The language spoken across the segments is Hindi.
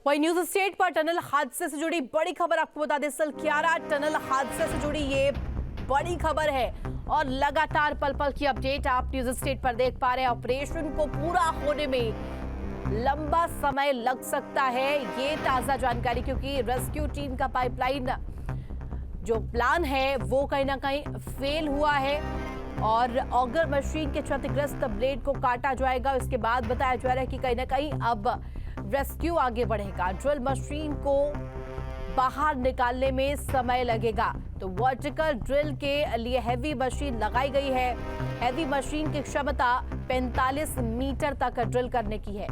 वही न्यूज स्टेट पर टनल हादसे से जुड़ी बड़ी खबर आपको बता दें। सलक्यारा टनल हादसे से जुड़ी ये बड़ी खबर है और लगातार पल पल की अपडेट आप न्यूज स्टेट पर देख पा रहे हैं। ऑपरेशन को पूरा होने में लंबा समय लग सकता है, ये ताजा जानकारी, क्योंकि रेस्क्यू टीम का पाइपलाइन जो प्लान है वो कहीं ना कहीं फेल हुआ है और ऑगर मशीन के क्षतिग्रस्त ब्लेड को काटा जाएगा। इसके बाद बताया जा रहा है कि कहीं ना कहीं अब रेस्क्यू आगे बढ़ेगा। ड्रिल मशीन को बाहर निकालने में समय लगेगा, तो वर्टिकल ड्रिल के लिए हैवी मशीन लगाई गई है। हैवी मशीन की क्षमता 45 मीटर तक ड्रिल करने की है।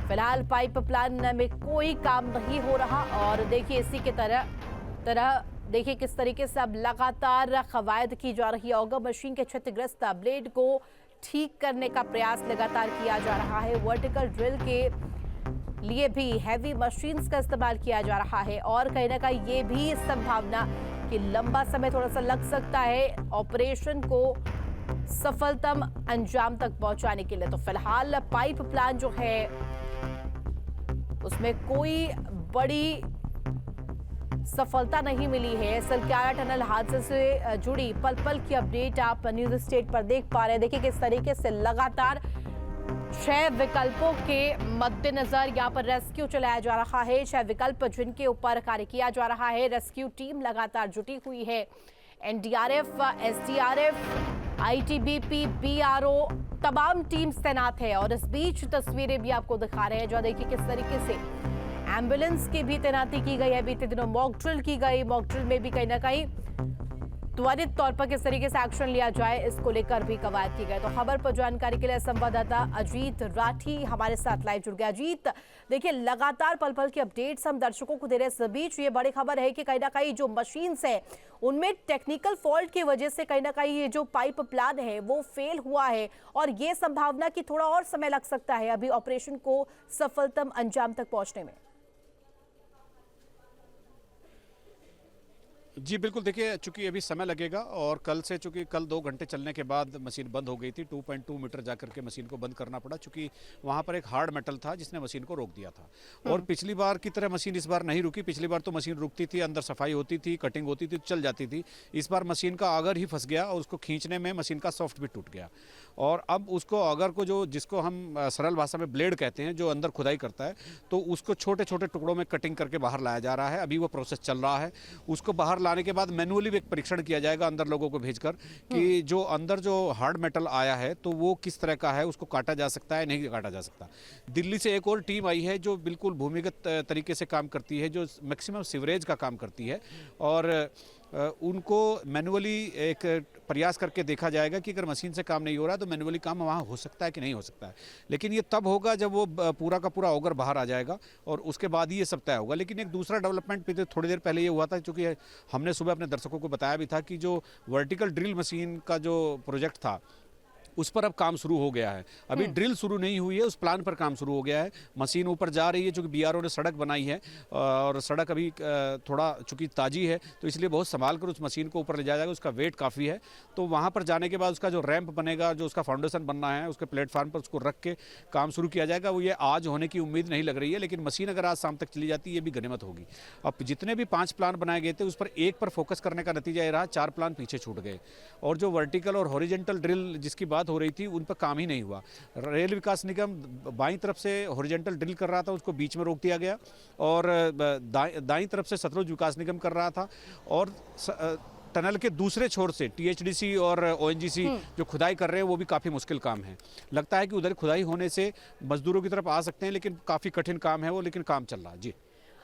फिलहाल पाइप प्लान में कोई काम नहीं हो रहा और देखिए इसी के तरह देखिए किस तरीके से अब लगातार कवायद की जा रही है। ऑगर मशीन के क्षतिग्रस्त ब्लेड को ठीक करने का प्रयास लगातार किया जा रहा है। वर्टिकल ड्रिल के लिए भी हैवी मशीन्स का इस्तेमाल किया जा रहा है और कहीं ना कहीं ये भी संभावना कि लंबा समय थोड़ा सा लग सकता है ऑपरेशन को सफलतम अंजाम तक पहुंचाने के लिए। तो फिलहाल पाइप प्लान जो है उसमें कोई बड़ी सफलता नहीं मिली है। सलक्यारा टनल हादसे से जुड़ी पल पल की अपडेट आप न्यूज स्टेट पर देख पा रहे हैं। देखिए किस तरीके से लगातार 6 विकल्पों के मद्देनजर यहाँ पर रेस्क्यू चलाया जा रहा है। 6 विकल्प जिनके ऊपर कार्य किया जा रहा है। रेस्क्यू टीम लगातार जुटी हुई है। एनडीआरएफ, एसडीआरएफ, आईटीबीपी, बीआरओ तमाम टीम्स तैनात है और इस बीच तस्वीरें भी आपको दिखा रहे हैं जो देखिए किस तरीके से एम्बुलेंस की भी तैनाती की गई है। बीते दिनों मॉक ड्रिल की गई। मॉक ड्रिल में भी कहीं ना कहीं त्वरित तौर पर किस तरीके से एक्शन लिया जाए इसको लेकर भी कवायद की गई। तो खबर पर जानकारी के लिए संवाददाता अजीत राठी हमारे साथ लाइव जुड़ गया। अजीत, देखिए लगातार पल पल की अपडेट्स हम दर्शकों को दे रहे हैं। इस बीच ये बड़ी खबर है कि कहीं ना कहीं जो मशीन्स है उनमें टेक्निकल फॉल्ट की वजह से कहीं ना कहीं ये जो पाइप प्लान है वो फेल हुआ है और ये संभावना कि थोड़ा और समय लग सकता है अभी ऑपरेशन को सफलतम अंजाम तक पहुंचने में। जी बिल्कुल, देखिए चूंकि अभी समय लगेगा और कल से चूंकि कल 2 घंटे चलने के बाद मशीन बंद हो गई थी। 2.2 मीटर जाकर के मशीन को बंद करना पड़ा चूंकि वहां पर एक हार्ड मेटल था जिसने मशीन को रोक दिया था। और पिछली बार की तरह मशीन इस बार नहीं रुकी। पिछली बार तो मशीन रुकती थी, अंदर सफाई होती थी, कटिंग होती थी, चल जाती थी। इस बार मशीन का आगर ही फंस गया और उसको खींचने में मशीन का सॉफ्ट भी टूट गया और अब उसको आगर को जिसको हम सरल भाषा में ब्लेड कहते हैं, जो अंदर खुदाई करता है, तो उसको छोटे छोटे टुकड़ों में कटिंग करके बाहर लाया जा रहा है। अभी वो प्रोसेस चल रहा है। उसको बाहर लाने के बाद मैनुअली एक परीक्षण किया जाएगा अंदर लोगों को भेजकर कि जो अंदर जो हार्ड मेटल आया है तो वो किस तरह का है, उसको काटा जा सकता है, नहीं काटा जा सकता। दिल्ली से एक और टीम आई है जो बिल्कुल भूमिगत तरीके से काम करती है, जो मैक्सिमम सीवरेज का काम करती है और उनको मैनुअली एक प्रयास करके देखा जाएगा कि अगर मशीन से काम नहीं हो रहा तो मैनुअली काम वहाँ हो सकता है कि नहीं हो सकता है। लेकिन ये तब होगा जब वो पूरा का पूरा ऑगर बाहर आ जाएगा और उसके बाद ही ये सब तय होगा। लेकिन एक दूसरा डेवलपमेंट थोड़ी देर पहले ये हुआ था, क्योंकि हमने सुबह अपने दर्शकों को बताया भी था कि जो वर्टिकल ड्रिल मशीन का जो प्रोजेक्ट था उस पर अब काम शुरू हो गया है। अभी ड्रिल शुरू नहीं हुई है, उस प्लान पर काम शुरू हो गया है। मशीन ऊपर जा रही है, चूंकि बीआरओ ने सड़क बनाई है और सड़क अभी थोड़ा चूंकि ताजी है तो इसलिए बहुत संभाल कर उस मशीन को ऊपर ले जाया जाएगा। उसका वेट काफ़ी है, तो वहाँ पर जाने के बाद उसका जो रैंप बनेगा, जो उसका फाउंडेशन बनना है, उसके प्लेटफार्म पर उसको रख के काम शुरू किया जाएगा। वो ये आज होने की उम्मीद नहीं लग रही है, लेकिन मशीन अगर आज शाम तक चली जाती है ये भी गनीमत होगी। अब जितने भी 5 प्लान बनाए गए थे उस पर एक पर फोकस करने का नतीजा ये रहा, 4 प्लान पीछे छूट गए और जो वर्टिकल और हॉरिजेंटल ड्रिल जिसकी बात हो रही थी उन पर काम ही नहीं हुआ। रेल विकास निगम बाईं तरफ से हॉरिजेंटल ड्रिल कर रहा था, उसको बीच में रोक दिया गया और दाईं तरफ से सतलुज विकास निगम कर रहा था और टनल के दूसरे छोर से टीएचडीसी और ओएनजीसी जो खुदाई कर रहे हैं वो भी काफ़ी मुश्किल काम है। लगता है कि उधर खुदाई होने से मजदूरों की तरफ आ सकते हैं, लेकिन काफ़ी कठिन काम है वो, लेकिन काम चल रहा है। जी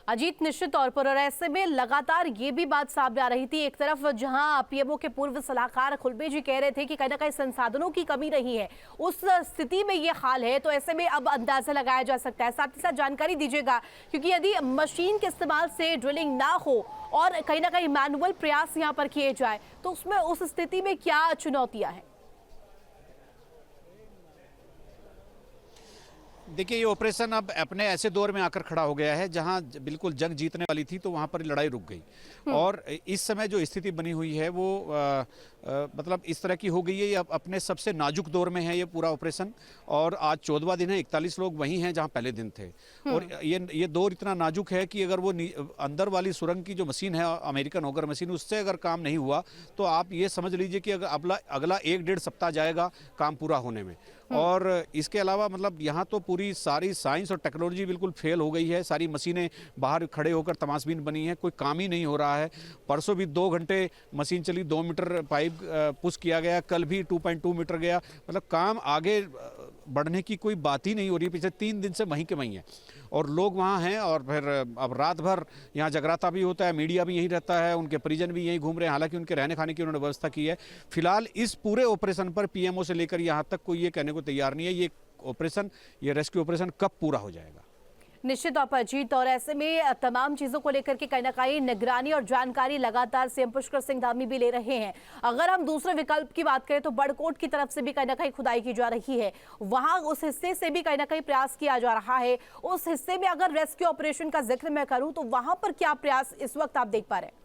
अजीत, निश्चित तौर पर और ऐसे में लगातार ये भी बात सामने आ रही थी, एक तरफ जहां पीएमओ के पूर्व सलाहकार खुलबे जी कह रहे थे कि कहीं ना कहीं संसाधनों की कमी नहीं है, उस स्थिति में ये हाल है, तो ऐसे में अब अंदाजा लगाया जा सकता है। साथ ही साथ जानकारी दीजिएगा, क्योंकि यदि मशीन के इस्तेमाल से ड्रिलिंग ना हो और कहीं ना कहीं मैनुअल प्रयास यहाँ पर किए जाए तो उसमें उस स्थिति में क्या चुनौतियां हैं? देखिए ये ऑपरेशन अब अपने ऐसे दौर में आकर खड़ा हो गया है जहां बिल्कुल जंग जीतने वाली थी तो वहां पर लड़ाई रुक गई और इस समय जो स्थिति बनी हुई है वो मतलब इस तरह की हो गई है। ये अब अपने सबसे नाजुक दौर में है ये पूरा ऑपरेशन और आज 14वां दिन है। 41 लोग वहीं हैं जहां पहले दिन थे और ये दौर इतना नाजुक है कि अगर वो अंदर वाली सुरंग की जो मशीन है अमेरिकन ऑगर मशीन उससे अगर काम नहीं हुआ तो आप ये समझ लीजिए कि अगर अगला 1-1.5 सप्ताह जाएगा काम पूरा होने में। और इसके अलावा मतलब यहाँ तो पूरी सारी साइंस और टेक्नोलॉजी बिल्कुल फेल हो गई है। सारी मशीनें बाहर खड़े होकर तमाशबीन बनी हैं, कोई काम ही नहीं हो रहा है। परसों भी 2 घंटे मशीन चली, 2 मीटर पाइप पुश किया गया, कल भी 2.2 मीटर गया। मतलब काम आगे बढ़ने की कोई बात ही नहीं हो रही। पिछले 3 दिन से वहीं के वहीं है और लोग वहाँ हैं और फिर अब रात भर यहाँ जगराता भी होता है, मीडिया भी यहीं रहता है, उनके परिजन भी यहीं घूम रहे हैं। हालांकि उनके रहने खाने की उन्होंने व्यवस्था की है। फिलहाल इस पूरे ऑपरेशन पर पीएमओ से लेकर यहाँ तक कोई ये कहने को तैयार नहीं है ये ऑपरेशन, ये रेस्क्यू ऑपरेशन कब पूरा हो जाएगा। निश्चित तौर पर अजीत, और ऐसे में तमाम चीजों को लेकर के कहीं ना कहीं निगरानी और जानकारी लगातार सीएम पुष्कर सिंह धामी भी ले रहे हैं। अगर हम दूसरे विकल्प की बात करें तो बड़कोट की तरफ से भी कहीं ना कहीं खुदाई की जा रही है, वहां उस हिस्से से भी कहीं ना कहीं प्रयास किया जा रहा है। उस हिस्से में अगर रेस्क्यू ऑपरेशन का जिक्र मैं करूं तो वहां पर क्या प्रयास इस वक्त आप देख पा रहे हैं?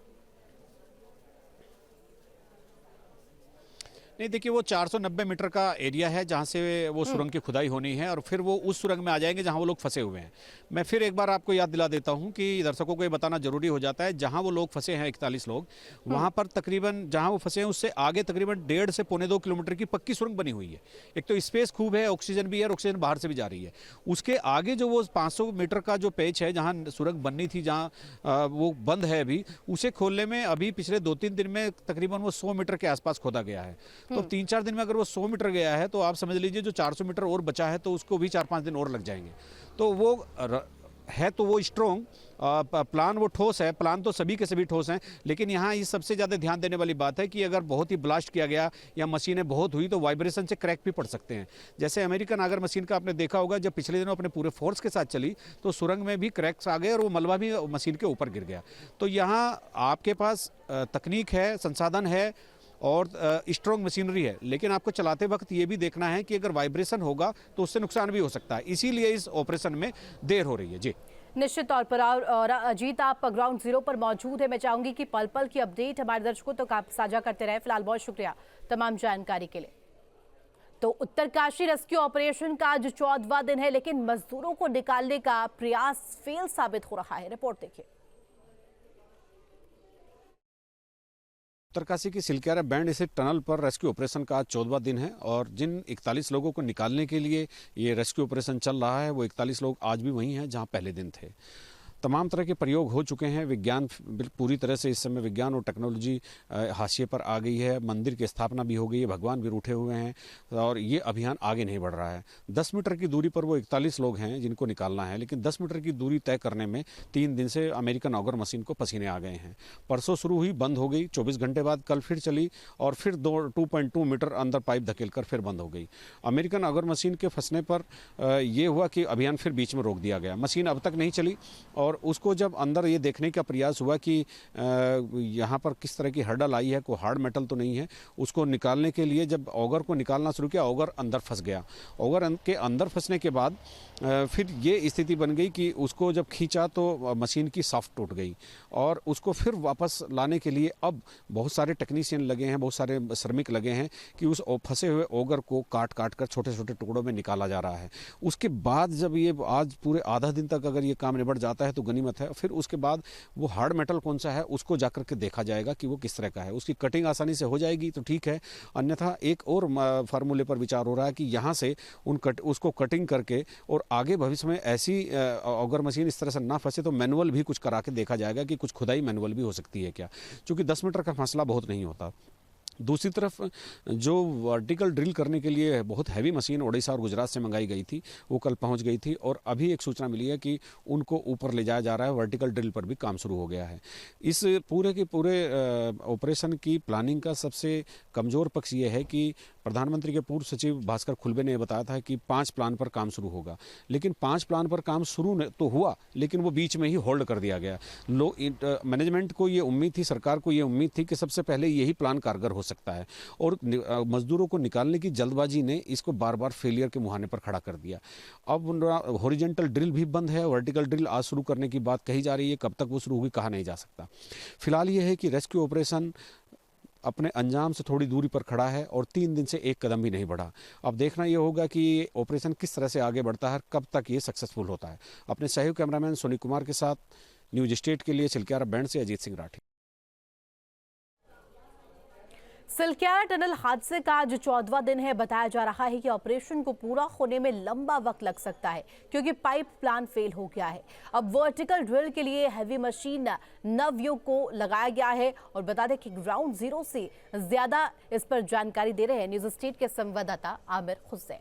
नहीं देखिए वो 490 मीटर का एरिया है जहां से वो सुरंग की खुदाई होनी है और फिर वो उस सुरंग में आ जाएंगे जहां वो लोग फंसे हुए हैं। मैं फिर एक बार आपको याद दिला देता हूं कि दर्शकों को ये बताना जरूरी हो जाता है, जहां वो लोग फंसे हैं 41 लोग, वहां पर तकरीबन जहां वो फंसे हैं उससे आगे तकरीबन 1.5 से 1.25 किलोमीटर की पक्की सुरंग बनी हुई है। एक तो स्पेस खूब है, ऑक्सीजन भी है, ऑक्सीजन बाहर से भी जा रही है। उसके आगे जो वो 500 मीटर का जो पेच है जहाँ सुरंग बननी थी, जहाँ वो बंद है अभी, उसे खोलने में अभी पिछले 2-3 दिन में तकरीबन वो 100 मीटर के आसपास खोदा गया है। तो 3-4 दिन में अगर वो 100 मीटर गया है तो आप समझ लीजिए जो 400 मीटर और बचा है तो उसको भी 4-5 दिन और लग जाएंगे। तो वो है तो वो स्ट्रॉन्ग प्लान, वो ठोस है। प्लान तो सभी के सभी ठोस हैं, लेकिन यहाँ ये सबसे ज़्यादा ध्यान देने वाली बात है कि अगर बहुत ही ब्लास्ट किया गया या मशीनें बहुत हुई तो वाइब्रेशन से क्रैक भी पड़ सकते हैं। जैसे अमेरिकन आगर मशीन का आपने देखा होगा, जब पिछले दिनों अपने पूरे फोर्स के साथ चली तो सुरंग में भी क्रैक्स आ गए और वो मलबा भी मशीन के ऊपर गिर गया। तो यहाँ आपके पास तकनीक है, संसाधन है और स्ट्रॉन्ग मशीनरी है, लेकिन आपको चलाते वक्त ये भी देखना है कि अगर वाइब्रेशन होगा तो उससे नुकसान भी हो सकता है। इसीलिए इस ऑपरेशन में देर हो रही है। जी निश्चित तौर पर। और अजीत, आप ग्राउंड जीरो पर मौजूद है, मैं चाहूंगी कि पल पल की अपडेट हमारे दर्शकों तक आप साझा करते रहे। फिलहाल बहुत शुक्रिया तमाम जानकारी के लिए। तो उत्तरकाशी रेस्क्यू ऑपरेशन का आज 14वां दिन है, लेकिन मजदूरों को निकालने का प्रयास फेल साबित हो रहा है। रिपोर्ट देखिए। उत्तरकाशी की सिलक्यारा बैंड स्थित टनल पर रेस्क्यू ऑपरेशन का आज 14वां दिन है और जिन 41 लोगों को निकालने के लिए ये रेस्क्यू ऑपरेशन चल रहा है वो 41 लोग आज भी वहीं हैं जहां पहले दिन थे। तमाम तरह के प्रयोग हो चुके हैं। विज्ञान पूरी तरह से इस समय विज्ञान और टेक्नोलॉजी हाशिए पर आ गई है। मंदिर की स्थापना भी हो गई है, भगवान भी रूठे हुए हैं और ये अभियान आगे नहीं बढ़ रहा है। 10 मीटर की दूरी पर वो 41 लोग हैं जिनको निकालना है, लेकिन 10 मीटर की दूरी तय करने में 3 दिन से अमेरिकन ऑगर मशीन को पसीने आ गए हैं। परसों शुरू हुई, बंद हो गई, 24 घंटे बाद कल फिर चली और फिर 2.2 मीटर अंदर पाइप धकेल कर फिर बंद हो गई। अमेरिकन ऑगर मशीन के फंसने पर यह हुआ कि अभियान फिर बीच में रोक दिया गया। मशीन अब तक नहीं चली और उसको जब अंदर ये देखने का प्रयास हुआ कि यहाँ पर किस तरह की हर्डल आई है, कोई हार्ड मेटल तो नहीं है, उसको निकालने के लिए जब ऑगर को निकालना शुरू किया, ऑगर अंदर फंस गया। ऑगर के अंदर फंसने के बाद फिर ये स्थिति बन गई कि उसको जब खींचा तो मशीन की शाफ्ट टूट गई और उसको फिर वापस लाने के लिए अब बहुत सारे टेक्नीशियन लगे हैं, बहुत सारे श्रमिक लगे हैं कि उस फंसे हुए ऑगर को काट काट कर छोटे छोटे टुकड़ों में निकाला जा रहा है। उसके बाद जब ये आज पूरे आधा दिन तक अगर ये काम निबट जाता है तो गनीमत है। फिर उसके बाद वो हार्ड मेटल कौन सा है उसको जाकर के देखा जाएगा कि वो किस तरह का है। उसकी कटिंग आसानी से हो जाएगी तो ठीक है, अन्यथा एक और फार्मूले पर विचार हो रहा है कि यहाँ से उसको कटिंग करके और आगे भविष्य में ऐसी ऑगर मशीन इस तरह से ना फंसे तो मैनुअल भी कुछ करा के देखा जाएगा कि कुछ खुदाई मैनुअल भी हो सकती है क्या, क्योंकि 10 मीटर का फासला बहुत नहीं होता। दूसरी तरफ जो वर्टिकल ड्रिल करने के लिए बहुत हैवी मशीन ओडिशा और गुजरात से मंगाई गई थी वो कल पहुंच गई थी और अभी एक सूचना मिली है कि उनको ऊपर ले जाया जा रहा है। वर्टिकल ड्रिल पर भी काम शुरू हो गया है। इस पूरे के पूरे ऑपरेशन की प्लानिंग का सबसे कमज़ोर पक्ष ये है कि प्रधानमंत्री के पूर्व सचिव भास्कर खुलबे ने बताया था कि 5 प्लान पर काम शुरू होगा, लेकिन 5 प्लान पर काम शुरू तो हुआ, लेकिन वो बीच में ही होल्ड कर दिया गया। मैनेजमेंट को ये उम्मीद थी, सरकार को ये उम्मीद थी कि सबसे पहले यही प्लान कारगर हो सकता है, और मजदूरों को निकालने की जल्दबाजी ने इसको बार बार फेलियर के मुहाने पर खड़ा कर दिया। अब हॉरिजॉन्टल ड्रिल भी बंद है, वर्टिकल ड्रिल आज शुरू करने की बात कही जा रही है, कब तक वो शुरू होगी कहा नहीं जा सकता। फिलहाल ये है कि रेस्क्यू ऑपरेशन अपने अंजाम से थोड़ी दूरी पर खड़ा है और 3 दिन से एक कदम भी नहीं बढ़ा। अब देखना ये होगा कि ये ऑपरेशन किस तरह से आगे बढ़ता है, कब तक ये सक्सेसफुल होता है। अपने सहयोग कैमरामैन सोनी कुमार के साथ न्यूज स्टेट के लिए सिलक्यारा बैंड से अजीत सिंह राठी। सिलक्यारा टनल हादसे का आज 14वां दिन है। बताया जा रहा है कि ऑपरेशन को पूरा होने में लंबा वक्त लग सकता है, क्योंकि पाइप प्लान फेल हो गया है। अब वर्टिकल ड्रिल के लिए हैवी मशीन नवयुग को लगाया गया है। और बता दें कि ग्राउंड जीरो से ज्यादा इस पर जानकारी दे रहे हैं न्यूज स्टेट के संवाददाता आमिर हुसैन।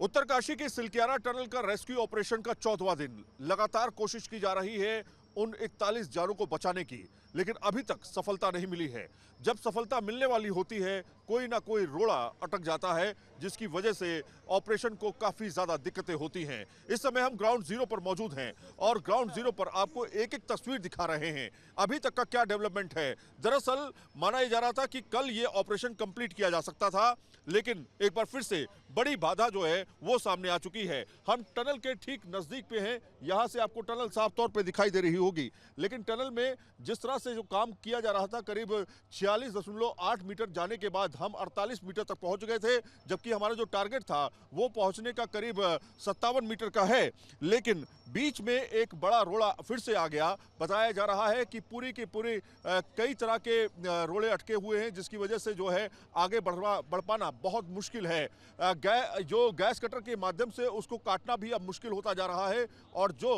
उत्तरकाशी के सिलक्यारा टनल का रेस्क्यू ऑपरेशन का 14वां दिन। लगातार कोशिश की जा रही है उन 41 जानों को बचाने की, लेकिन अभी तक सफलता नहीं मिली है। जब सफलता मिलने वाली होती है, कोई ना कोई रोड़ा अटक जाता है, जिसकी वजह से ऑपरेशन को काफी ज्यादा दिक्कतें होती हैं। इस समय हम ग्राउंड जीरो पर मौजूद हैं और ग्राउंड जीरो पर आपको एक एक तस्वीर दिखा रहे हैं। अभी तक का क्या डेवलपमेंट है। दरअसल माना यह जा रहा था कि कल ये ऑपरेशन कंप्लीट किया जा सकता था, लेकिन एक बार फिर से बड़ी बाधा जो है वो सामने आ चुकी है। हम टनल के ठीक नजदीक पे हैं, यहां से आपको टनल साफ तौर पे दिखाई दे रही होगी, लेकिन टनल में जिस तरह से जो काम किया जा रहा था, करीब 46.8 मीटर जाने के बाद हम 48 मीटर तक पहुंच गए थे, जबकि हमारा जो टारगेट था वो पहुंचने का करीब 57 मीटर का है। लेकिन बीच में एक बड़ा रोड़ा फिर से आ गया। बताया जा रहा है कि पूरी की पूरी कई तरह के रोड़े अटके हुए हैं, जिसकी वजह से जो है आगे बढ़ पाना बहुत मुश्किल है। जो गैस कटर के माध्यम से उसको काटना भी अब मुश्किल होता जा रहा है, और जो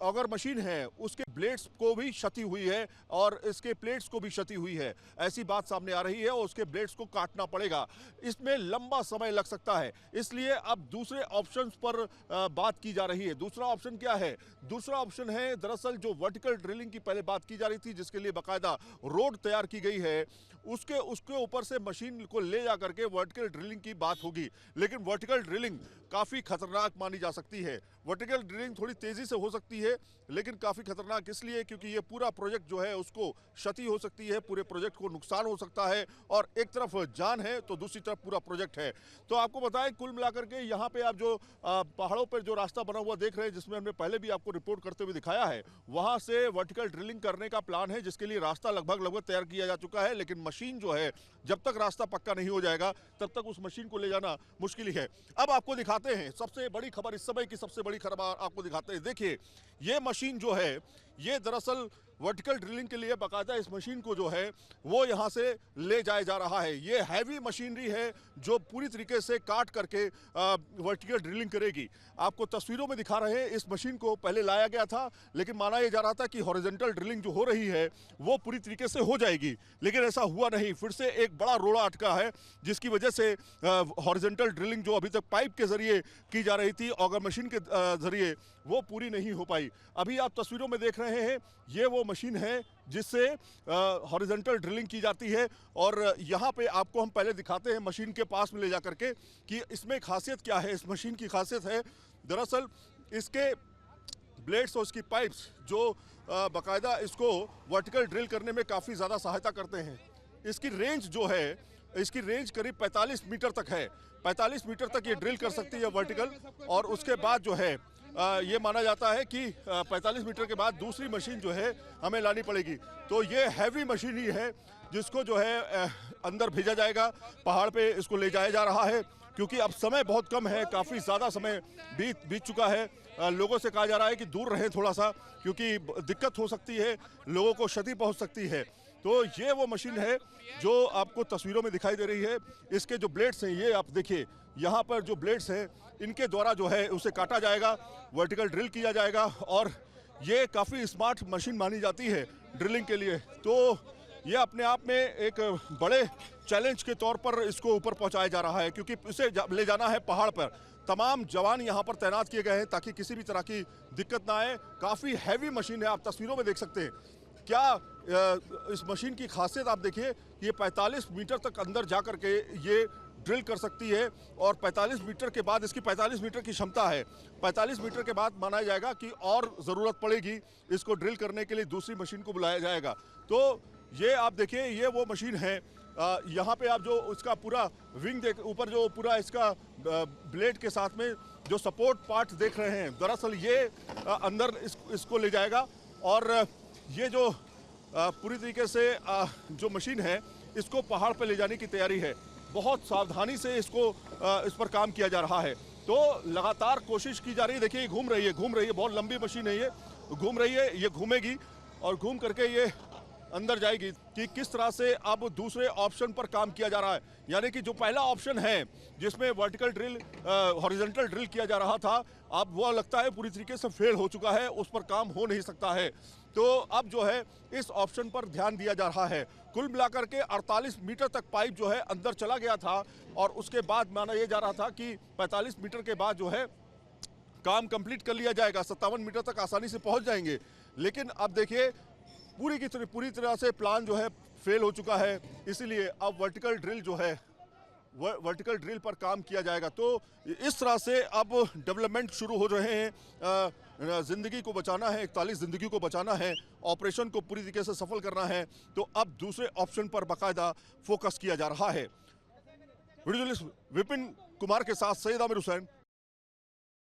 ऑगर मशीन है उसके ब्लेड्स को भी क्षति हुई है और इसके प्लेट्स को भी क्षति हुई है। ऐसी बात सामने आ रही है और उसके ब्लेड्स को काटना पड़ेगा। इसमें लंबा समय लग सकता है, इसलिए अब दूसरे ऑप्शंस पर बात की जा रही है। दूसरा ऑप्शन क्या है? दूसरा ऑप्शन है दरअसल जो वर्टिकल ड्रिलिंग की पहले बात की जा रही थी, जिसके लिए बाकायदा रोड तैयार की गई है, उसके ऊपर से मशीन को ले जा करके वर्टिकल ड्रिलिंग की बात होगी। लेकिन वर्टिकल ड्रिलिंग काफ़ी खतरनाक मानी जा सकती है। वर्टिकल ड्रिलिंग थोड़ी तेज़ी से हो सकती है, लेकिन काफ़ी खतरनाक इसलिए क्योंकि ये पूरा प्रोजेक्ट जो है उसको क्षति हो सकती है, पूरे प्रोजेक्ट को नुकसान हो सकता है, और एक तरफ जान है तो दूसरी तरफ पूरा प्रोजेक्ट है। तो आपको बताएं, कुल मिलाकर के यहाँ पे आप जो पहाड़ों पर जो रास्ता बना हुआ देख रहे हैं, जिसमें हमने पहले भी आपको रिपोर्ट करते हुए दिखाया है, वहाँ से वर्टिकल ड्रिलिंग करने का प्लान है, जिसके लिए रास्ता लगभग तैयार किया जा चुका है। लेकिन मशीन जो है, जब तक रास्ता पक्का नहीं हो जाएगा तब तक उस मशीन को ले जाना मुश्किल ही है। अब आपको दिखाते हैं सबसे बड़ी खबर, इस समय की सबसे बड़ी खबर आपको दिखाते हैं। देखिए, ये मशीन जो है ये दरअसल वर्टिकल ड्रिलिंग के लिए बाकायदा इस मशीन को जो है वो यहाँ से ले जाया जा रहा है। ये हैवी मशीनरी है जो पूरी तरीके से काट करके वर्टिकल ड्रिलिंग करेगी। आपको तस्वीरों में दिखा रहे हैं, इस मशीन को पहले लाया गया था, लेकिन माना यह जा रहा था कि हॉरिजॉन्टल ड्रिलिंग जो हो रही है वो पूरी तरीके से हो जाएगी, लेकिन ऐसा हुआ नहीं। फिर से एक बड़ा रोड़ा अटका है, जिसकी वजह से हॉरिजॉन्टल ड्रिलिंग जो अभी तक पाइप के जरिए की जा रही थी, ऑगर मशीन के जरिए, वो पूरी नहीं हो पाई। अभी आप तस्वीरों में देख रहे हैं, ये वो मशीन है जिससे हॉरिजॉन्टल ड्रिलिंग की जाती है। और यहाँ पे आपको हम पहले दिखाते हैं मशीन के पास में ले जा करके कि इसमें खासियत क्या है। इस मशीन की खासियत है दरअसल इसके ब्लेड्स और इसकी पाइप्स जो बाकायदा इसको वर्टिकल ड्रिल करने में काफ़ी ज़्यादा सहायता करते हैं। इसकी रेंज जो है, इसकी रेंज करीब 45 मीटर तक है। 45 मीटर तक ये ड्रिल कर सकती है वर्टिकल, और उसके बाद जो है ये माना जाता है कि 45 मीटर के बाद दूसरी मशीन जो है हमें लानी पड़ेगी। तो ये हैवी मशीन ही है जिसको जो है अंदर भेजा जाएगा, पहाड़ पे इसको ले जाया जा रहा है, क्योंकि अब समय बहुत कम है, काफ़ी ज़्यादा समय बीत चुका है। लोगों से कहा जा रहा है कि दूर रहें थोड़ा सा, क्योंकि दिक्कत हो सकती है, लोगों को क्षति पहुंच सकती है। तो ये वो मशीन है जो आपको तस्वीरों में दिखाई दे रही है। इसके जो ब्लेड्स हैं, ये आप देखिए, यहाँ पर जो ब्लेड्स हैं इनके द्वारा जो है उसे काटा जाएगा, वर्टिकल ड्रिल किया जाएगा, और ये काफ़ी स्मार्ट मशीन मानी जाती है ड्रिलिंग के लिए। तो ये अपने आप में एक बड़े चैलेंज के तौर पर इसको ऊपर पहुंचाया जा रहा है, क्योंकि इसे ले जाना है पहाड़ पर। तमाम जवान यहाँ पर तैनात किए गए हैं ताकि किसी भी तरह की दिक्कत ना आए। काफ़ी हैवी मशीन है, आप तस्वीरों में देख सकते हैं। क्या इस मशीन की खासियत आप देखिए, ये 45 मीटर तक अंदर जा करके ये ड्रिल कर सकती है और 45 मीटर के बाद इसकी 45 मीटर की क्षमता है। 45 मीटर के बाद माना जाएगा कि और ज़रूरत पड़ेगी इसको ड्रिल करने के लिए दूसरी मशीन को बुलाया जाएगा। तो ये आप देखिए, ये वो मशीन है। यहाँ पे आप जो इसका पूरा विंग देख, ऊपर जो पूरा इसका ब्लेड के साथ में जो सपोर्ट पार्ट देख रहे हैं, दरअसल ये अंदर इसको ले जाएगा और ये जो पूरी तरीके से जो मशीन है इसको पहाड़ पर ले जाने की तैयारी है। बहुत सावधानी से इसको इस पर काम किया जा रहा है। तो लगातार कोशिश की जा रही है। देखिए ये घूम रही है, बहुत लंबी मशीन है, ये घूम रही है, ये घूमेगी और घूम करके ये अंदर जाएगी। कि किस तरह से अब दूसरे ऑप्शन पर काम किया जा रहा है, यानी कि जो पहला ऑप्शन है जिसमें वर्टिकल ड्रिल हॉरिजॉन्टल ड्रिल किया जा रहा था, अब वो लगता है पूरी तरीके से फेल हो चुका है, उस पर काम हो नहीं सकता है। तो अब जो है इस ऑप्शन पर ध्यान दिया जा रहा है। कुल मिलाकर के 48 मीटर तक पाइप जो है अंदर चला गया था और उसके बाद माना यह जा रहा था कि 45 मीटर के बाद जो है काम कंप्लीट कर लिया जाएगा, 57 मीटर तक आसानी से पहुंच जाएंगे। लेकिन अब देखिए पूरी तरह से प्लान जो है फेल हो चुका है, इसीलिए अब वर्टिकल ड्रिल जो है वर्टिकल ड्रिल पर काम किया जाएगा। तो इस तरह से अब डेवलपमेंट शुरू हो रहे हैं। ज़िंदगी को बचाना है, 41 ज़िंदगी को बचाना है, ऑपरेशन को पूरी तरीके से सफल करना है, तो अब दूसरे ऑप्शन पर बाकायदा फोकस किया जा रहा है। वीडियो जर्नलिस्ट विपिन कुमार के साथ सैयद आमिर हुसैन,